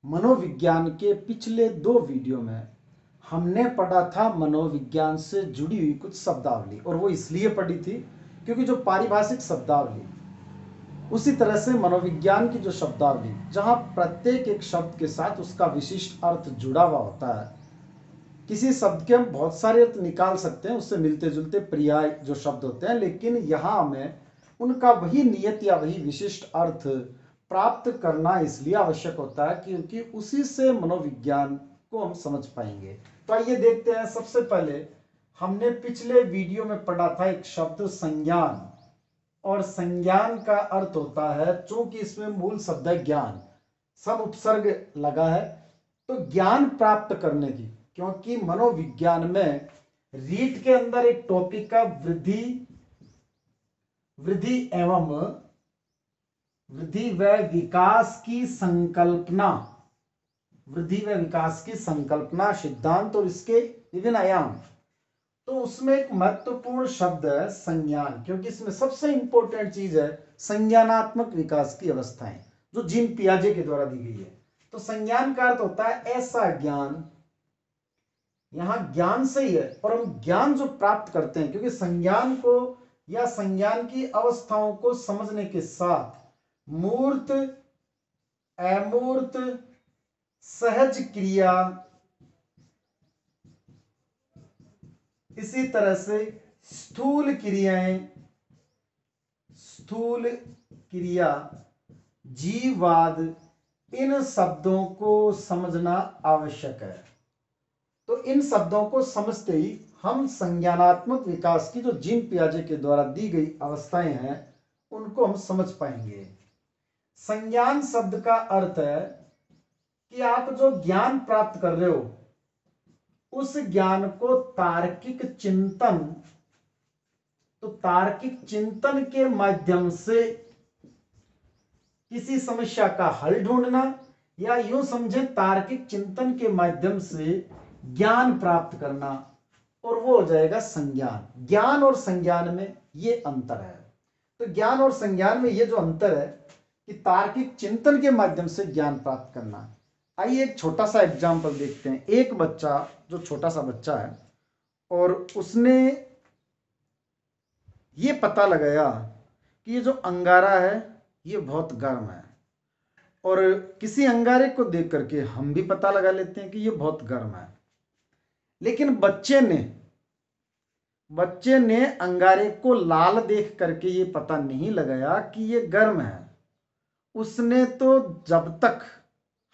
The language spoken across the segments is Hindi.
मनोविज्ञान के पिछले 2 वीडियो में हमने पढ़ा था मनोविज्ञान से जुड़ी हुई कुछ शब्दावली, और वो इसलिए पढ़ी थी क्योंकि जो पारिभाषिक शब्दावली, उसी तरह से मनोविज्ञान की जो शब्दावली, जहाँ प्रत्येक एक शब्द के साथ उसका विशिष्ट अर्थ जुड़ा हुआ होता है। किसी शब्द के हम बहुत सारे अर्थ निकाल सकते हैं, उससे मिलते जुलते पर्याय जो शब्द होते हैं, लेकिन यहाँ हमें उनका वही नियत या वही विशिष्ट अर्थ प्राप्त करना इसलिए आवश्यक होता है क्योंकि उसी से मनोविज्ञान को हम समझ पाएंगे। तो आइए देखते हैं। सबसे पहले हमने पिछले वीडियो में पढ़ा था एक शब्द संज्ञान, और संज्ञान का अर्थ होता है, चूंकि इसमें मूल शब्द है ज्ञान, सब उपसर्ग लगा है, तो ज्ञान प्राप्त करने की, क्योंकि मनोविज्ञान में रीट के अंदर एक टॉपिक का वृद्धि व विकास की संकल्पना, वृद्धि व विकास की संकल्पना, सिद्धांत और इसके विभिन्न आयाम। तो उसमें एक महत्वपूर्ण शब्द है संज्ञान, क्योंकि इसमें सबसे इंपॉर्टेंट चीज है संज्ञानात्मक विकास की अवस्थाएं, जो जीन पियाजे के द्वारा दी गई है। तो संज्ञान का अर्थ होता है ऐसा ज्ञान, यहां ज्ञान से ही है, और हम ज्ञान जो प्राप्त करते हैं, क्योंकि संज्ञान को या संज्ञान की अवस्थाओं को समझने के साथ मूर्त, अमूर्त, सहज क्रिया, इसी तरह से स्थूल क्रियाएं, स्थूल क्रिया, जीववाद, इन शब्दों को समझना आवश्यक है। तो इन शब्दों को समझते ही हम संज्ञानात्मक विकास की जो जीन पियाजे के द्वारा दी गई अवस्थाएं हैं उनको हम समझ पाएंगे। संज्ञान शब्द का अर्थ है कि आप जो ज्ञान प्राप्त कर रहे हो उस ज्ञान को तार्किक चिंतन, तो तार्किक चिंतन के माध्यम से किसी समस्या का हल ढूंढना, या यूं समझे तार्किक चिंतन के माध्यम से ज्ञान प्राप्त करना, और वो हो जाएगा संज्ञान। ज्ञान और संज्ञान में ये अंतर है। तो ज्ञान और संज्ञान में ये जो अंतर है कि तार्किक चिंतन के माध्यम से ज्ञान प्राप्त करना। आइए एक छोटा सा एग्जाम्पल देखते हैं। एक बच्चा, जो छोटा सा बच्चा है, और उसने ये पता लगाया कि ये जो अंगारा है ये बहुत गर्म है, और किसी अंगारे को देख करके हम भी पता लगा लेते हैं कि ये बहुत गर्म है, लेकिन बच्चे ने अंगारे को लाल देख करके ये पता नहीं लगाया कि ये गर्म है। उसने तो जब तक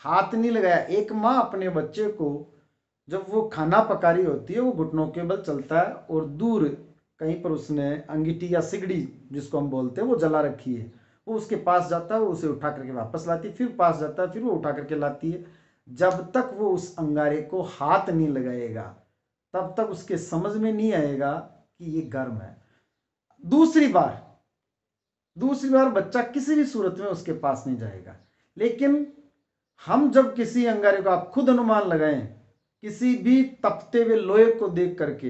हाथ नहीं लगाया, एक माँ अपने बच्चे को जब वो खाना पका रही होती है वो घुटनों के बल चलता है, और दूर कहीं पर उसने अंगीठी या सिगड़ी जिसको हम बोलते हैं वो जला रखी है, वो उसके पास जाता है, वो उसे उठा करके वापस लाती है, फिर पास जाता है, फिर वो उठा करके लाती है। जब तक वो उस अंगारे को हाथ नहीं लगाएगा तब तक उसके समझ में नहीं आएगा कि ये गर्म है। दूसरी बार बच्चा किसी भी सूरत में उसके पास नहीं जाएगा। लेकिन हम जब किसी अंगारे को, आप खुद अनुमान लगाएं, किसी भी तपते हुए लोहे को देख करके,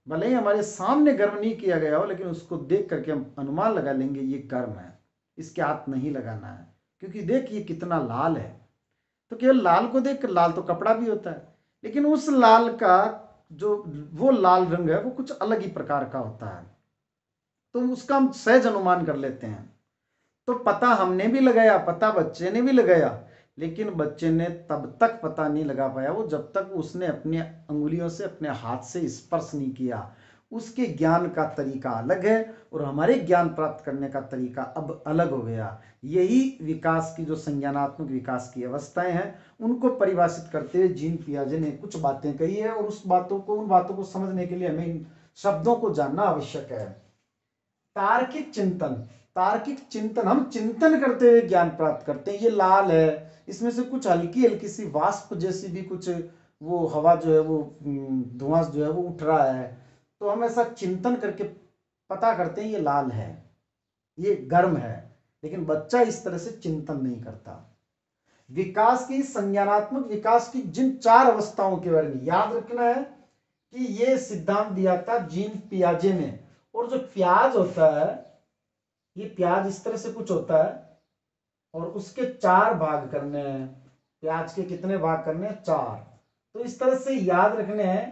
भले ही हमारे सामने गर्म नहीं किया गया हो, लेकिन उसको देख करके हम अनुमान लगा लेंगे ये गर्म है, इसके हाथ नहीं लगाना है, क्योंकि देखिए कितना लाल है। तो केवल लाल को देख कर, लाल तो कपड़ा भी होता है, लेकिन उस लाल का जो वो लाल रंग है वो कुछ अलग ही प्रकार का होता है, तो उसका हम सहज अनुमान कर लेते हैं। तो पता हमने भी लगाया, पता बच्चे ने भी लगाया, लेकिन बच्चे ने तब तक पता नहीं लगा पाया वो जब तक उसने अपनी अंगुलियों से, अपने हाथ से स्पर्श नहीं किया। उसके ज्ञान का तरीका अलग है और हमारे ज्ञान प्राप्त करने का तरीका अब अलग हो गया। यही विकास की जो संज्ञानात्मक विकास की अवस्थाएं हैं उनको परिभाषित करते हुए जीन पियाजे ने कुछ बातें कही है, और उन बातों को समझने के लिए हमें इन शब्दों को जानना आवश्यक है। तार्किक चिंतन, हम चिंतन करते हुए ज्ञान प्राप्त करते हैं। ये लाल है, इसमें से कुछ हल्की हल्की सी वाष्प जैसी भी कुछ वो हवा जो है, वो धुआं जो है वो उठ रहा है, तो हम ऐसा चिंतन करके पता करते हैं ये लाल है, ये गर्म है। लेकिन बच्चा इस तरह से चिंतन नहीं करता। विकास की, संज्ञानात्मक विकास की जिन 4 अवस्थाओं के बारे में याद रखना है कि ये सिद्धांत दिया था जीन पियाजे ने। और जो प्याज होता है, ये प्याज इस तरह से कुछ होता है, और उसके 4 भाग करने हैं। प्याज के कितने भाग करने हैं? 4। तो इस तरह से याद रखने हैं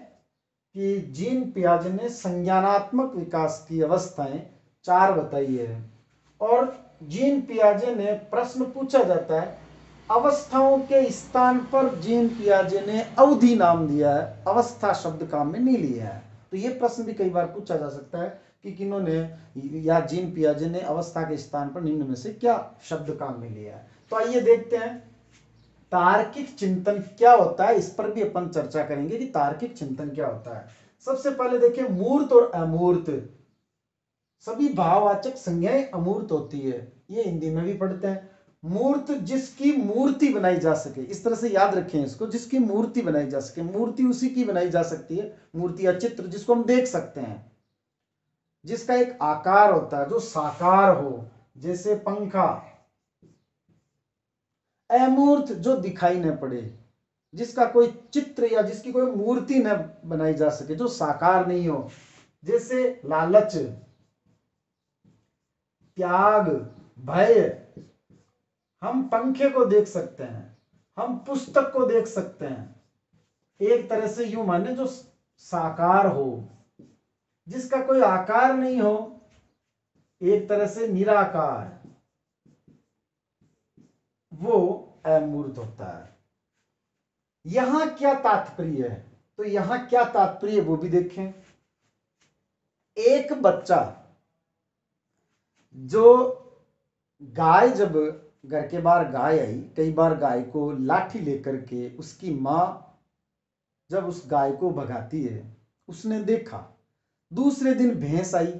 कि जीन पियाजे ने संज्ञानात्मक विकास की अवस्थाएं 4 बताई है। और जीन पियाजे ने प्रश्न पूछा जाता है, अवस्थाओं के स्थान पर जीन पियाजे ने अवधि नाम दिया है, अवस्था शब्द काम में नहीं लिया है। तो ये प्रश्न भी कई बार पूछा जा सकता है कि किन्होंने या जीन पियाजे ने अवस्था के स्थान पर निम्न में से क्या शब्द काम में लिया है। तो आइए देखते हैं तार्किक चिंतन क्या होता है, इस पर भी अपन चर्चा करेंगे कि तार्किक चिंतन क्या होता है। सबसे पहले देखिए मूर्त और अमूर्त, सभी भाववाचक संज्ञाएं अमूर्त होती है, ये हिंदी में भी पढ़ते हैं। मूर्त जिसकी मूर्ति बनाई जा सके, इस तरह से याद रखें इसको, जिसकी मूर्ति बनाई जा सके। मूर्ति उसी की बनाई जा सकती है, मूर्ति या चित्र जिसको हम देख सकते हैं, जिसका एक आकार होता है, जो साकार हो, जैसे पंखा। अमूर्त जो दिखाई न पड़े, जिसका कोई चित्र या जिसकी कोई मूर्ति न बनाई जा सके, जो साकार नहीं हो, जैसे लालच, त्याग, भय। हम पंखे को देख सकते हैं, हम पुस्तक को देख सकते हैं, एक तरह से यूं माने जो साकार हो, जिसका कोई आकार नहीं हो, एक तरह से निराकार, वो अमूर्त होता है। यहां क्या तात्पर्य है? तो यहां क्या तात्पर्य वो भी देखें। एक बच्चा, जो गाय, जब घर के बाहर गाय आई, कई बार गाय को लाठी लेकर के उसकी मां जब उस गाय को भगाती है, उसने देखा। दूसरे दिन भैंस आई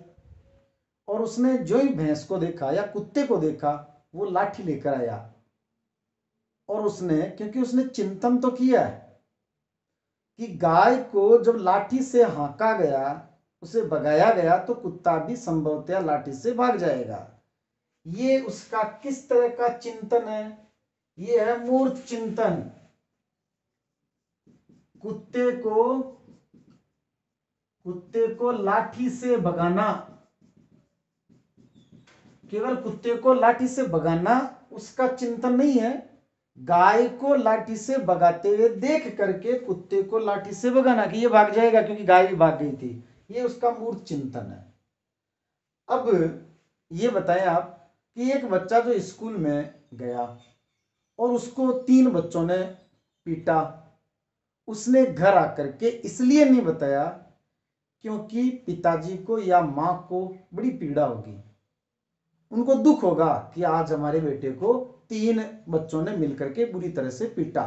और उसने जो ही भैंस को देखा या कुत्ते को देखा, वो लाठी लेकर आया। और उसने, क्योंकि उसने चिंतन तो किया है कि गाय को जब लाठी से हाँका गया, उसे भगाया गया, तो कुत्ता भी संभवतः लाठी से भाग जाएगा। ये उसका किस तरह का चिंतन है? ये है मूर्त चिंतन। कुत्ते को लाठी से भगाना, केवल कुत्ते को लाठी से भगाना उसका चिंतन नहीं है, गाय को लाठी से भगाते हुए देख करके कुत्ते को लाठी से भगाना कि ये भाग जाएगा, क्योंकि गाय भी भाग गई थी, ये उसका मूर्त चिंतन है। अब ये बताएं आप कि एक बच्चा जो स्कूल में गया और उसको 3 बच्चों ने पीटा, उसने घर आकर के इसलिए नहीं बताया क्योंकि पिताजी को या मां को बड़ी पीड़ा होगी, उनको दुख होगा कि आज हमारे बेटे को 3 बच्चों ने मिलकर के बुरी तरह से पीटा।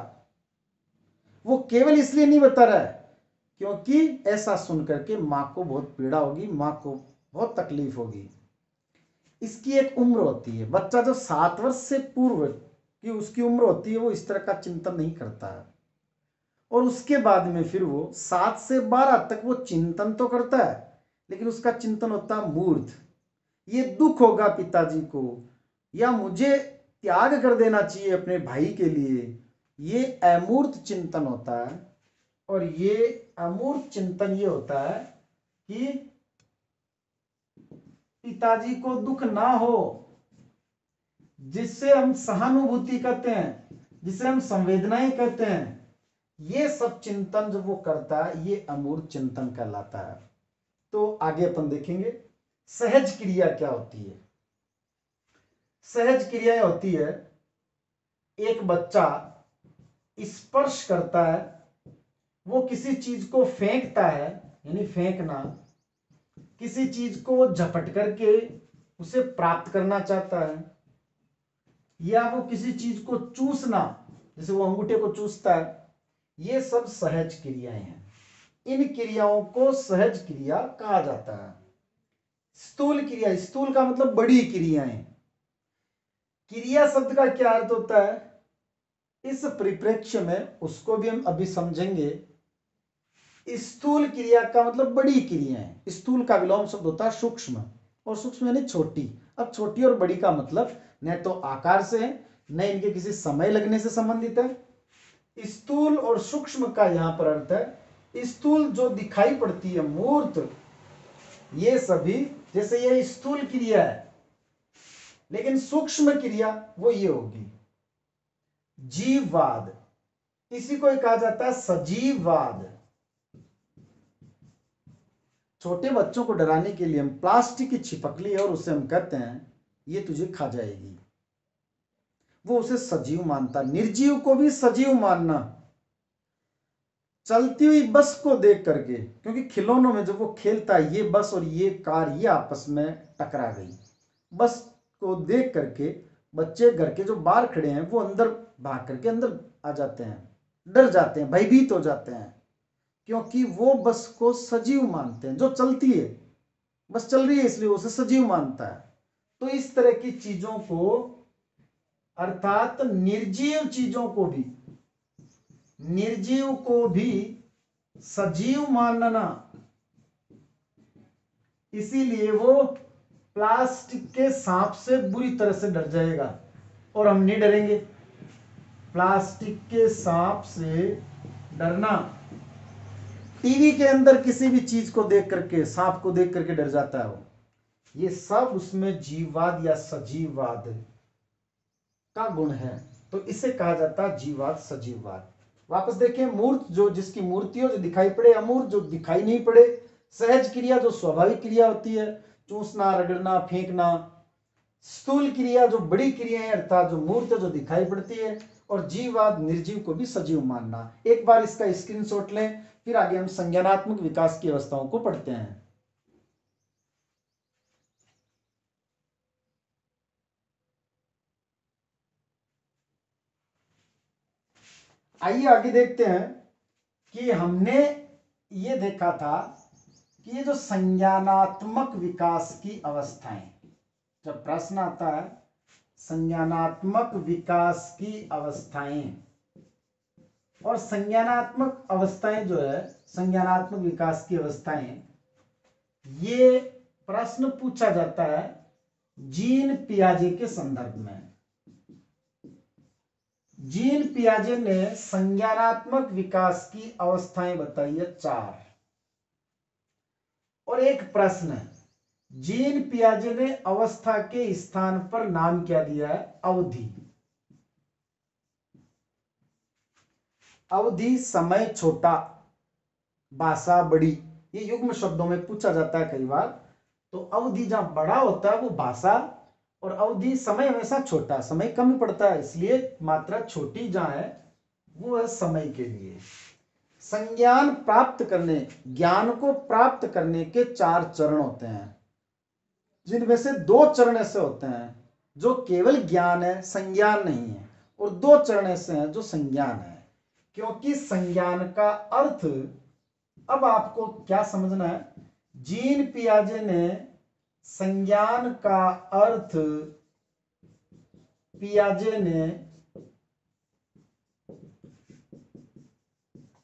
वो केवल इसलिए नहीं बता रहा है क्योंकि ऐसा सुनकर के मां को बहुत पीड़ा होगी, मां को बहुत तकलीफ होगी। इसकी एक उम्र होती है, बच्चा जो 7 वर्ष से पूर्व की उसकी उम्र होती है, वो इस तरह का चिंतन नहीं करता है। और उसके बाद में फिर वो 7 से 12 तक वो चिंतन तो करता है, लेकिन उसका चिंतन होता है मूर्त। ये दुख होगा पिताजी को, या मुझे त्याग कर देना चाहिए अपने भाई के लिए, ये अमूर्त चिंतन होता है। और ये अमूर्त चिंतन ये होता है कि पिताजी को दुख ना हो, जिससे हम सहानुभूति कहते हैं, जिसे हम संवेदनाएं कहते हैं, ये सब चिंतन जो वो करता है, ये अमूर्त चिंतन कहलाता है। तो आगे अपन देखेंगे सहज क्रिया क्या होती है। सहज क्रिया होती है, एक बच्चा स्पर्श करता है, वो किसी चीज को फेंकता है, यानी फेंकना, किसी चीज को झपट करके उसे प्राप्त करना चाहता है, या वो किसी चीज को चूसना, जैसे वो अंगूठे को चूसता है, ये सब सहज क्रियाएं हैं। इन क्रियाओं को सहज क्रिया कहा जाता है। स्थूल क्रिया, स्थूल का मतलब बड़ी क्रियाएं। क्रिया शब्द का क्या अर्थ होता है, इस परिप्रेक्ष्य में उसको भी हम अभी समझेंगे। स्थूल क्रिया का मतलब बड़ी क्रियाएं। स्थूल का विलोम शब्द होता है सूक्ष्म, और सूक्ष्म यानी छोटी। अब छोटी और बड़ी का मतलब न तो आकार से है, न इनके किसी समय लगने से संबंधित है। स्थूल और सूक्ष्म का यहां पर अर्थ है, स्थूल जो दिखाई पड़ती है, मूर्त, ये सभी, जैसे ये स्थूल क्रिया है, लेकिन सूक्ष्म क्रिया वो ये होगी। जीववाद, इसी को कहा जाता है सजीववाद। छोटे बच्चों को डराने के लिए हम प्लास्टिक की छिपकली है और उसे हम कहते हैं ये तुझे खा जाएगी, वो उसे सजीव मानता। निर्जीव को भी सजीव मानना, चलती हुई बस को देख करके, क्योंकि खिलौनों में जब वो खेलता है ये बस और ये कार ये आपस में टकरा गई, बस को देख करके बच्चे घर के जो बाहर खड़े हैं वो अंदर भाग करके अंदर आ जाते हैं, डर जाते हैं, भयभीत हो जाते हैं, क्योंकि वो बस को सजीव मानते हैं। जो चलती है, बस चल रही है इसलिए उसे सजीव मानता है। तो इस तरह की चीजों को, अर्थात निर्जीव चीजों को भी, निर्जीव को भी सजीव मानना, इसीलिए वो प्लास्टिक के सांप से बुरी तरह से डर जाएगा और हम नहीं डरेंगे। प्लास्टिक के सांप से डरना, टीवी के अंदर किसी भी चीज को देख करके, सांप को देख करके डर जाता है वो, ये सब उसमें जीववाद या सजीववाद का गुण है। तो इसे कहा जाता है जीववाद सजीववाद। वापस देखें, मूर्त जो जिसकी मूर्ति हो जो दिखाई पड़े, अमूर्त जो दिखाई नहीं पड़े, सहज क्रिया जो स्वाभाविक क्रिया होती है, चूसना, रगड़ना, फेंकना, स्थूल क्रिया जो बड़ी क्रिया है अर्थात जो मूर्त जो दिखाई पड़ती है, और जीववाद निर्जीव को भी सजीव मानना। एक बार इसका स्क्रीनशॉट लें, फिर आगे हम संज्ञानात्मक विकास की अवस्थाओं को पढ़ते हैं। आइए आगे देखते हैं कि हमने ये देखा था कि ये जो संज्ञानात्मक विकास की अवस्थाएं, जब प्रश्न आता है संज्ञानात्मक विकास की अवस्थाएं, और संज्ञानात्मक अवस्थाएं जो है, संज्ञानात्मक विकास की अवस्थाएं, ये प्रश्न पूछा जाता है जीन पियाजे के संदर्भ में। जीन पियाजे ने संज्ञानात्मक विकास की अवस्थाएं बताई है 4, और एक प्रश्न है, जीन पियाजे ने अवस्था के स्थान पर नाम क्या दिया है? अवधि। अवधि समय छोटा, भाषा बड़ी, ये युग्म शब्दों में पूछा जाता है कई बार। तो अवधि जहां बड़ा होता है वो भाषा, और अवधि समय हमेशा छोटा, समय कम पड़ता है, इसलिए मात्रा छोटी जहां है वो है समय के लिए। संज्ञान प्राप्त करने, ज्ञान को प्राप्त करने के 4 चरण होते हैं, जिनमें से 2 चरण ऐसे होते हैं जो केवल ज्ञान है, संज्ञान नहीं है, और 2 चरण ऐसे हैं जो संज्ञान है। क्योंकि संज्ञान का अर्थ, अब आपको क्या समझना है, जीन पियाजे ने संज्ञान का अर्थ, पियाजे ने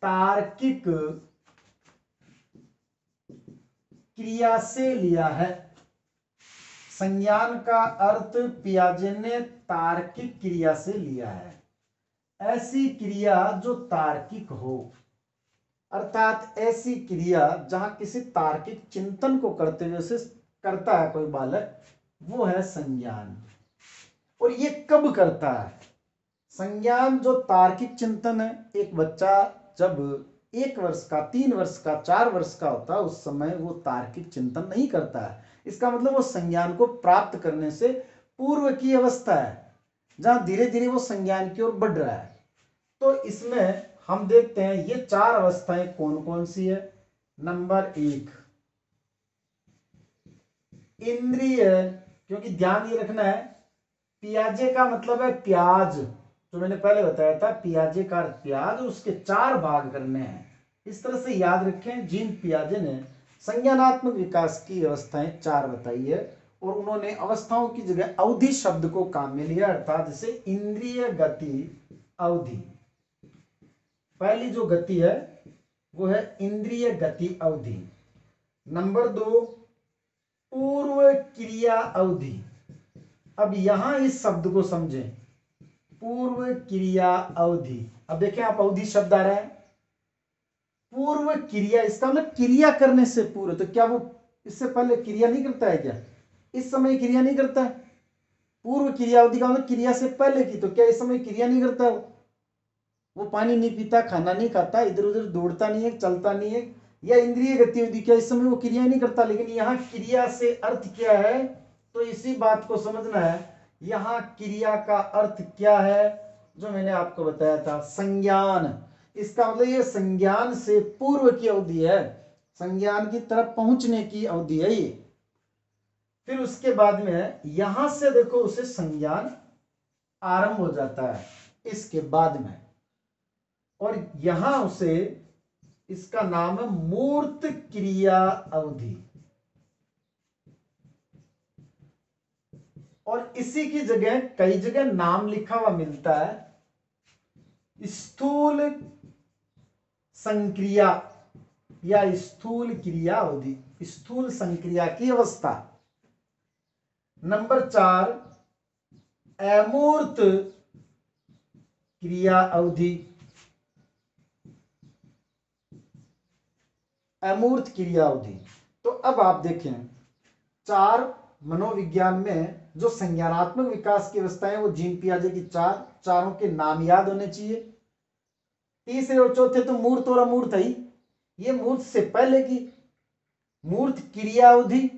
तार्किक क्रिया से लिया है। संज्ञान का अर्थ पियाजे ने तार्किक क्रिया से लिया है, ऐसी क्रिया जो तार्किक हो, अर्थात ऐसी क्रिया जहां किसी तार्किक चिंतन को करते हुए से करता है कोई बालक, वो है संज्ञान। और ये कब करता है? संज्ञान जो तार्किक चिंतन है, एक बच्चा जब 1 वर्ष का, 3 वर्ष का, 4 वर्ष का होता है, उस समय वो तार्किक चिंतन नहीं करता है। इसका मतलब वो संज्ञान को प्राप्त करने से पूर्व की अवस्था है, जहां धीरे धीरे वो संज्ञान की ओर बढ़ रहा है। तो इसमें हम देखते हैं ये 4 अवस्थाएं कौन कौन सी है। नंबर 1 इंद्रिय, क्योंकि ध्यान ये रखना है, पियाजे का मतलब है प्याज, जो मैंने पहले बताया था, पियाजे का प्याज, उसके 4 भाग करने हैं। इस तरह से याद रखें, जीन पियाजे ने संज्ञानात्मक विकास की अवस्थाएं 4 बताई है, और उन्होंने अवस्थाओं की जगह अवधि शब्द को काम में लिया, अर्थात जैसे इंद्रिय गति अवधि। पहली जो गति है वो है इंद्रिय गति अवधि। नंबर 2 पूर्व क्रिया अवधि। अब यहां इस शब्द को समझें, पूर्व क्रिया अवधि। अब देखें आप, अवधि शब्द आ रहा है, पूर्व क्रिया, इसका मतलब क्रिया करने से पूर्व। तो क्या वो इससे पहले क्रिया नहीं करता है क्या? इस समय क्रिया नहीं करता है, पूर्व क्रिया अवधि का मतलब क्रिया से पहले की। तो क्या इस समय क्रिया नहीं करता वो पानी नहीं पीता, खाना नहीं खाता, इधर उधर दौड़ता नहीं है, चलता नहीं है, या इंद्रिय गतिविधि, क्या इस समय वो क्रिया नहीं करता। लेकिन यहाँ क्रिया से अर्थ क्या है, तो इसी बात को समझना है। यहाँ क्रिया का अर्थ क्या है, जो मैंने आपको बताया था, संज्ञान। इसका मतलब ये संज्ञान से पूर्व की अवधि है, संज्ञान की तरफ पहुंचने की अवधि है ये। फिर उसके बाद में यहां से देखो उसे संज्ञान आरंभ हो जाता है इसके बाद में, और यहां उसे, इसका नाम है मूर्त क्रिया अवधि। और इसी की जगह कई जगह नाम लिखा हुआ मिलता है स्थूल संक्रिया या स्थूल क्रिया अवधि, स्थूल संक्रिया की अवस्था। नंबर 4 अमूर्त क्रिया अवधि, अमूर्त क्रिया अवधि। तो अब आप देखें 4 मनोविज्ञान में जो संज्ञानात्मक विकास की अवस्थाएं, वो जीन पियाजे की चारों के नाम याद होने चाहिए। तीसरे और चौथे तो मूर्त और अमूर्त है ही। ये मूर्त से पहले की मूर्त क्रिया अवधि,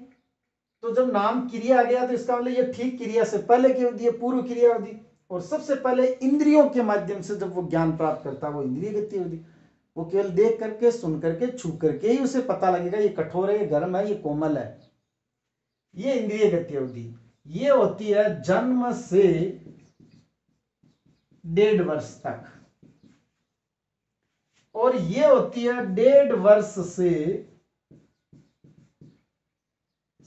तो जब नाम क्रिया आ गया तो इसका मतलब ये ठीक क्रिया से पहले की अवधि है, पूर्व क्रिया अवधि। और सबसे पहले इंद्रियों के माध्यम से जब वो ज्ञान प्राप्त करता है, वो इंद्रिय गति अवधि। वो केवल देख करके, सुन करके, छू करके ही उसे पता लगेगा ये कठोर है, ये गर्म है, ये कोमल है। ये इंद्रिय गति अवधि ये होती है जन्म से 1.5 वर्ष तक, और ये होती है 1.5 वर्ष से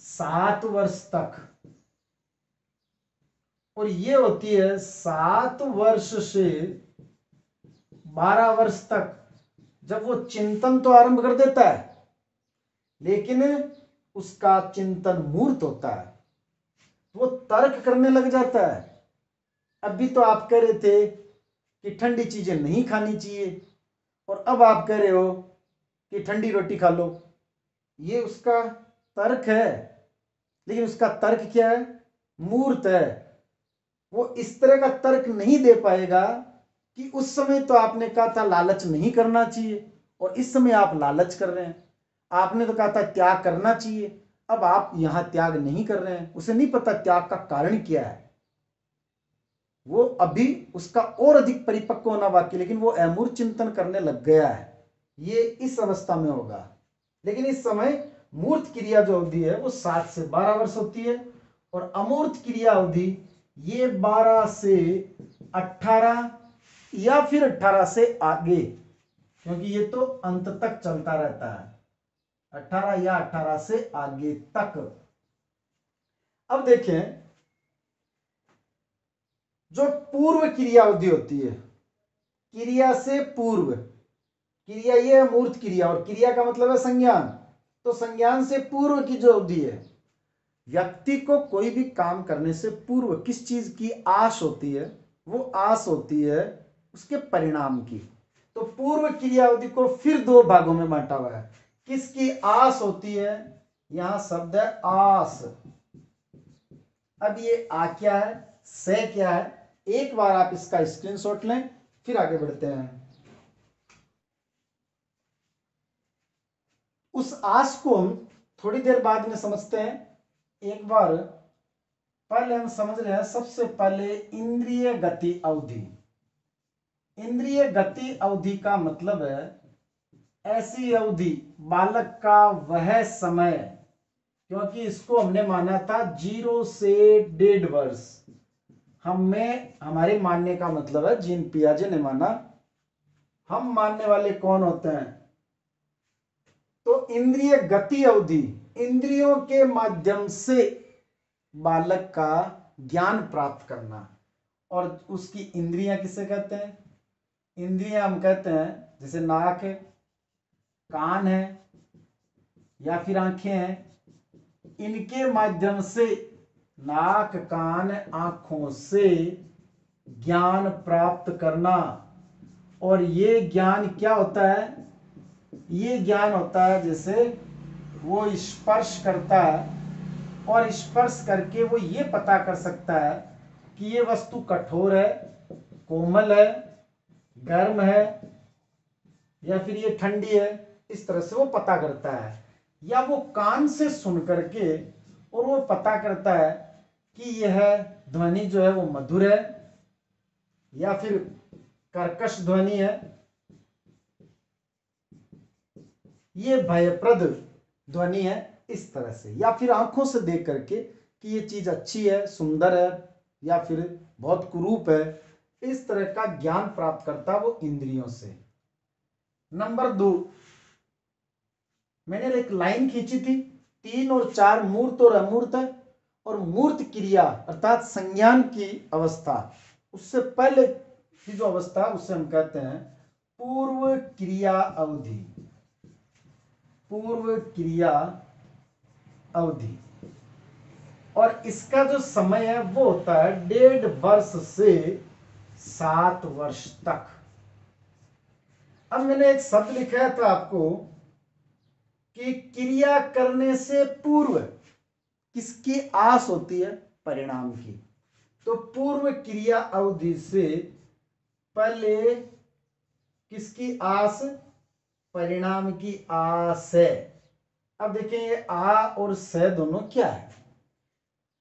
7 वर्ष तक, और ये होती है 7 वर्ष से 12 वर्ष तक, जब वो चिंतन तो आरंभ कर देता है, लेकिन उसका चिंतन मूर्त होता है, वो तर्क करने लग जाता है। अभी तो आप कह रहे थे कि ठंडी चीजें नहीं खानी चाहिए, और अब आप कह रहे हो कि ठंडी रोटी खा लो। ये उसका तर्क है, लेकिन उसका तर्क क्या है, मूर्त है। वो इस तरह का तर्क नहीं दे पाएगा कि उस समय तो आपने कहा था लालच नहीं करना चाहिए, और इस समय आप लालच कर रहे हैं। आपने तो कहा था त्याग करना चाहिए, अब आप यहां त्याग नहीं कर रहे हैं। उसे नहीं पता त्याग का कारण क्या है। वो अभी उसका और अधिक परिपक्व होना बाकी, लेकिन वो अमूर्त चिंतन करने लग गया है। ये इस अवस्था में होगा। लेकिन इस समय मूर्त क्रिया जो अवधि है वो 7 से 12 वर्ष होती है, और अमूर्त क्रिया अवधि ये 12 से 18 या फिर 18 से आगे, क्योंकि ये तो अंत तक चलता रहता है, 18 या 18 से आगे तक। अब देखें जो पूर्व क्रिया अवधि होती है, क्रिया से पूर्व, क्रिया ये है मूर्त क्रिया, और क्रिया का मतलब है संज्ञान। तो संज्ञान से पूर्व की जो अवधि है, व्यक्ति को कोई भी काम करने से पूर्व किस चीज की आश होती है, वो आश होती है उसके परिणाम की। तो पूर्व क्रिया अवधि को फिर 2 भागों में बांटा हुआ है। किसकी आस होती है, यहां शब्द है आस। अब ये आ क्या है, से क्या है, एक बार आप इसका स्क्रीनशॉट लें, फिर आगे बढ़ते हैं। उस आस को हम थोड़ी देर बाद में समझते हैं। एक बार पहले हम समझ रहे हैं सबसे पहले इंद्रिय गति अवधि। इंद्रिय गति अवधि का मतलब है ऐसी अवधि, बालक का वह समय, क्योंकि इसको हमने माना था 0 से 1.5 वर्ष। हमारे मानने का मतलब है जीन पियाजे ने माना। हम मानने वाले कौन होते हैं, तो इंद्रिय गति अवधि, इंद्रियों के माध्यम से बालक का ज्ञान प्राप्त करना। और उसकी इंद्रियां किसे कहते हैं, इंद्रियां हम कहते हैं जैसे नाक है, कान है, या फिर आंखें हैं। इनके माध्यम से, नाक कान आंखों से ज्ञान प्राप्त करना। और ये ज्ञान क्या होता है, ये ज्ञान होता है जैसे वो स्पर्श करता है, और स्पर्श करके वो ये पता कर सकता है कि ये वस्तु कठोर है, कोमल है, गर्म है या फिर ये ठंडी है। इस तरह से वो पता करता है। या वो कान से सुन करके और वो पता करता है कि यह ध्वनि जो है वो मधुर है या फिर कर्कश ध्वनि है, ये भयप्रद ध्वनि है, इस तरह से। या फिर आंखों से देख करके कि ये चीज अच्छी है, सुंदर है या फिर बहुत कुरूप है, इस तरह का ज्ञान प्राप्त करता है वो इंद्रियों से। नंबर 2, मैंने एक लाइन खींची थी, 3 और 4 मूर्त और अमूर्त है। और मूर्त क्रिया अर्थात संज्ञान की अवस्था, उससे पहले की जो अवस्था उसे हम कहते हैं पूर्व क्रिया अवधि। पूर्व क्रिया अवधि। और इसका जो समय है वो होता है 1.5 वर्ष से 7 वर्ष तक। अब मैंने एक शब्द लिखा था आपको कि क्रिया करने से पूर्व किसकी आस होती है? परिणाम की। तो पूर्व क्रिया अवधि से पहले किसकी आस? परिणाम की आस है। अब देखें ये आ और से दोनों क्या है?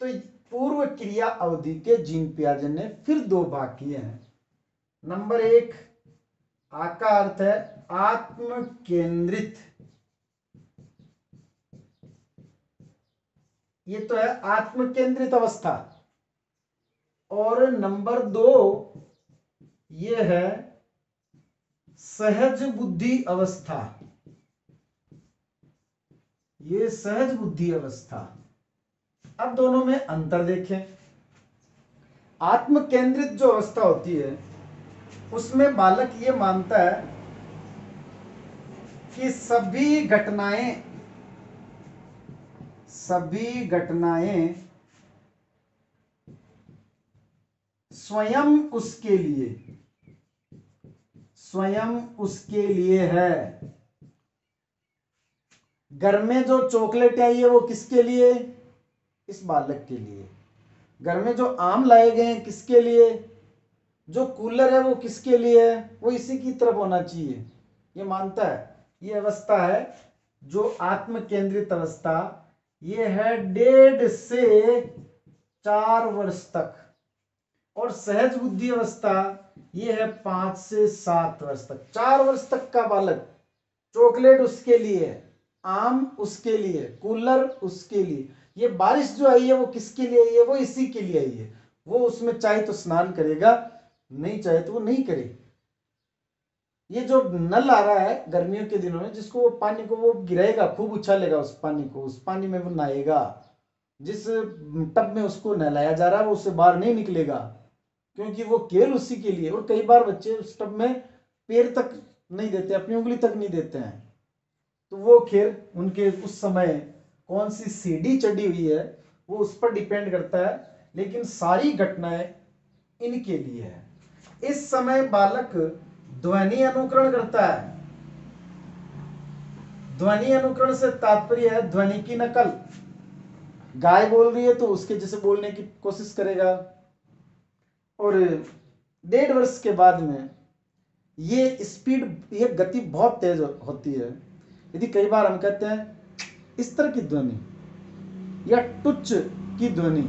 तो पूर्व क्रिया अवधि के जीन पियाजे ने फिर 2 भाग किए हैं। नंबर 1, आ का अर्थ है आत्म केंद्रित। ये तो है आत्म केंद्रित अवस्था। और नंबर 2 ये है सहज बुद्धि अवस्था। ये सहज बुद्धि अवस्था। अब दोनों में अंतर देखें। आत्म केंद्रित जो अवस्था होती है उसमें बालक ये मानता है कि सभी घटनाएं स्वयं उसके लिए है। घर में जो चॉकलेट आई है वो किसके लिए? इस बालक के लिए। घर में जो आम लाए गए हैं किसके लिए? जो कूलर है वो किसके लिए है? वो इसी की तरफ होना चाहिए, ये मानता है। ये अवस्था है जो आत्म केंद्रित अवस्था, ये है 1.5 से 4 वर्ष तक। और सहज बुद्धि अवस्था ये है 5 से 7 वर्ष तक। 4 वर्ष तक का बालक चॉकलेट उसके लिए, आम उसके लिए, कूलर उसके लिए। ये बारिश जो आई है वो किसके लिए आई है? वो इसी के लिए आई है। वो उसमें चाहे तो स्नान करेगा, नहीं चाहे तो वो नहीं करे। ये जो नल आ रहा है गर्मियों के दिनों में, जिसको वो पानी को वो गिराएगा, खूब उछालेगा उस पानी को, उस पानी में वो नहाएगा। जिस टब में उसको नहलाया जा रहा है वो उससे बाहर नहीं निकलेगा, क्योंकि वो केवल उसी के लिए। और कई बार बच्चे उस टब में पैर तक नहीं देते, अपनी उंगली तक नहीं देते हैं। तो वो खैर उनके उस समय कौन सी सीढ़ी चढ़ी हुई है वो उस पर डिपेंड करता है, लेकिन सारी घटनाएं इनके लिए है। इस समय बालक ध्वनि अनुकरण करता है। ध्वनि अनुकरण से तात्पर्य है ध्वनि की नकल। गाय बोल रही है तो उसके जैसे बोलने की कोशिश करेगा। और 1.5 वर्ष के बाद में ये स्पीड, ये गति बहुत तेज होती है। यदि कई बार हम कहते हैं इस तरह की ध्वनि या टुच की ध्वनि,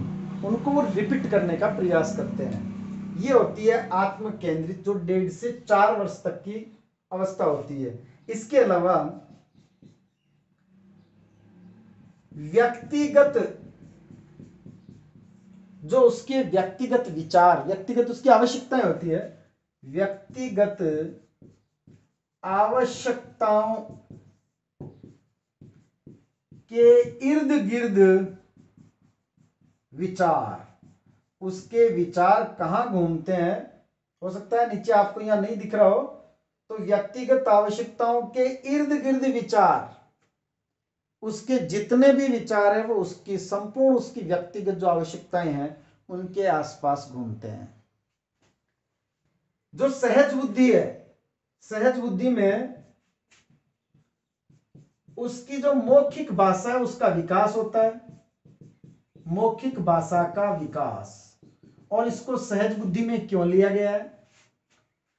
उनको वो रिपीट करने का प्रयास करते हैं। ये होती है आत्म केंद्रित, जो 1.5 से 4 वर्ष तक की अवस्था होती है। इसके अलावा व्यक्तिगत, जो उसके व्यक्तिगत विचार, व्यक्तिगत उसकी आवश्यकताएं होती है, व्यक्तिगत आवश्यकताओं के इर्द गिर्द विचार, उसके विचार कहां घूमते हैं? हो सकता है नीचे आपको यहां नहीं दिख रहा हो, तो व्यक्तिगत आवश्यकताओं के इर्द गिर्द विचार, उसके जितने भी विचार हैं वो उसकी संपूर्ण, उसकी व्यक्तिगत जो आवश्यकताएं हैं उनके आसपास घूमते हैं। जो सहज बुद्धि है, सहज बुद्धि में उसकी जो मौखिक भाषा है उसका विकास होता है। मौखिक भाषा का विकास। और इसको सहज बुद्धि में क्यों लिया गया है?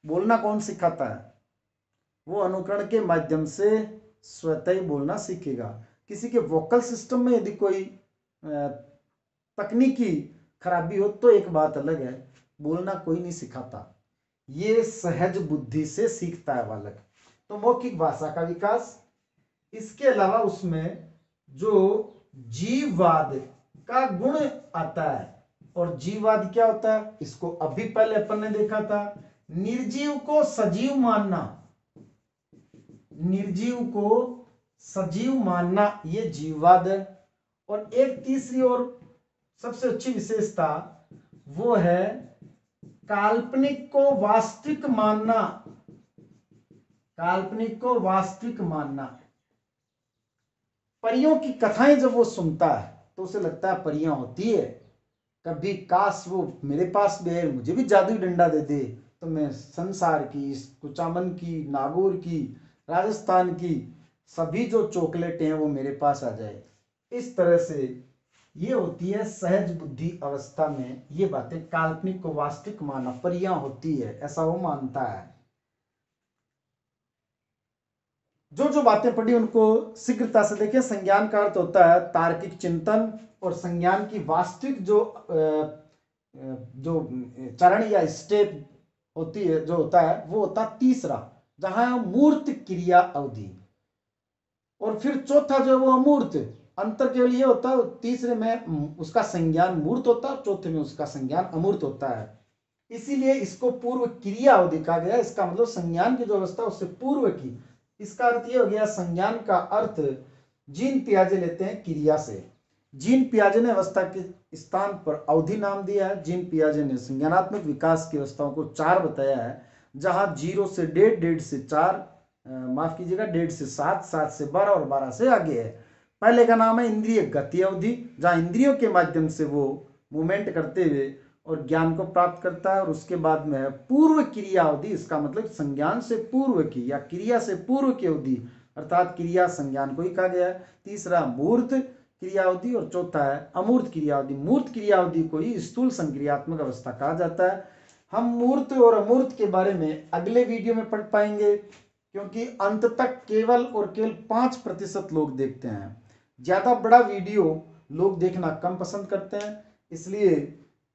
बोलना कौन सिखाता है? वो अनुकरण के माध्यम से स्वतः ही बोलना सीखेगा। किसी के वोकल सिस्टम में यदि कोई तकनीकी खराबी हो तो एक बात अलग है, बोलना कोई नहीं सिखाता, ये सहज बुद्धि से सीखता है बालक। तो मौखिक भाषा का विकास। इसके अलावा उसमें जो जीववाद का गुण आता है, और जीववाद क्या होता है इसको अभी पहले अपन ने देखा था। निर्जीव को सजीव मानना, निर्जीव को सजीव मानना, ये जीववाद है। और एक तीसरी और सबसे अच्छी विशेषता वो है काल्पनिक को वास्तविक मानना, काल्पनिक को वास्तविक मानना। परियों की कथाएं जब वो सुनता है तो उसे लगता है परियां होती है, कभी काश वो मेरे पास भी है, मुझे भी जादुई डंडा दे दे तो मैं संसार की, कुचामन की, नागौर की, राजस्थान की सभी जो चॉकलेटें हैं वो मेरे पास आ जाए। इस तरह से ये होती है सहज बुद्धि अवस्था में ये बातें, काल्पनिक को वास्तविक मानना, परियां होती है ऐसा वो मानता है। जो जो बातें पढ़ी उनको शीघ्रता से देखिए। संज्ञान का अर्थ होता है तार्किक चिंतन, और संज्ञान की वास्तविक जो चरण या स्टेप होती है, जो होता है वो होता है तीसरा, जहां मूर्त क्रिया अवधि। और फिर चौथा जो है वो अमूर्त। अंतर केवल ये होता है तीसरे में उसका संज्ञान मूर्त होता है, चौथे में उसका संज्ञान अमूर्त होता है। इसीलिए इसको पूर्व क्रिया अवधि कहा गया। इसका मतलब संज्ञान की जो अवस्था उससे पूर्व की। इसका अर्थ ये हो गया, संज्ञान का अर्थ जीन पियाजे लेते हैं क्रिया से। जीन पियाजे ने अवस्था के स्थान पर अवधि नाम दिया है। जीन पियाजे ने संज्ञानात्मक विकास की अवस्थाओं को 4 बताया है, जहां 0 से 1.5, 1.5 से 4, माफ कीजिएगा 1.5 से 7, 7 से 12 और 12 से आगे है। पहले का नाम है इंद्रिय गति अवधि, जहां इंद्रियों के माध्यम से वो मूवमेंट करते हुए और ज्ञान को प्राप्त करता है। और उसके बाद में है पूर्व क्रिया अवधि। इसका मतलब संज्ञान से पूर्व की या क्रिया से पूर्व की अवधि, अर्थात क्रिया संज्ञान को ही कहा गया है। तीसरा मूर्त क्रिया अवधि और चौथा है अमूर्त क्रिया अवधि। मूर्त क्रिया अवधि को ही स्थूल संक्रियात्मक अवस्था कहा जाता है। हम मूर्त और अमूर्त के बारे में अगले वीडियो में पढ़ पाएंगे, क्योंकि अंत तक केवल और केवल 5% लोग देखते हैं। ज्यादा बड़ा वीडियो लोग देखना कम पसंद करते हैं, इसलिए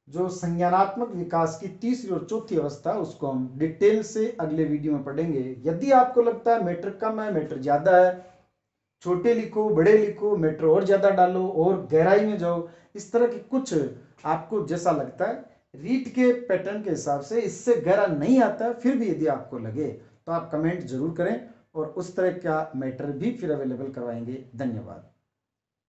जो संज्ञानात्मक विकास की तीसरी और चौथी अवस्था उसको हम डिटेल से अगले वीडियो में पढ़ेंगे। यदि आपको लगता है मैटर कम है, मैटर ज्यादा है, छोटे लिखो, बड़े लिखो, मैटर और ज्यादा डालो और गहराई में जाओ, इस तरह की कुछ आपको जैसा लगता है रीड के पैटर्न के हिसाब से इससे गहरा नहीं आता है, फिर भी यदि आपको लगे तो आप कमेंट जरूर करें और उस तरह का मैटर भी फिर अवेलेबल करवाएंगे। धन्यवाद।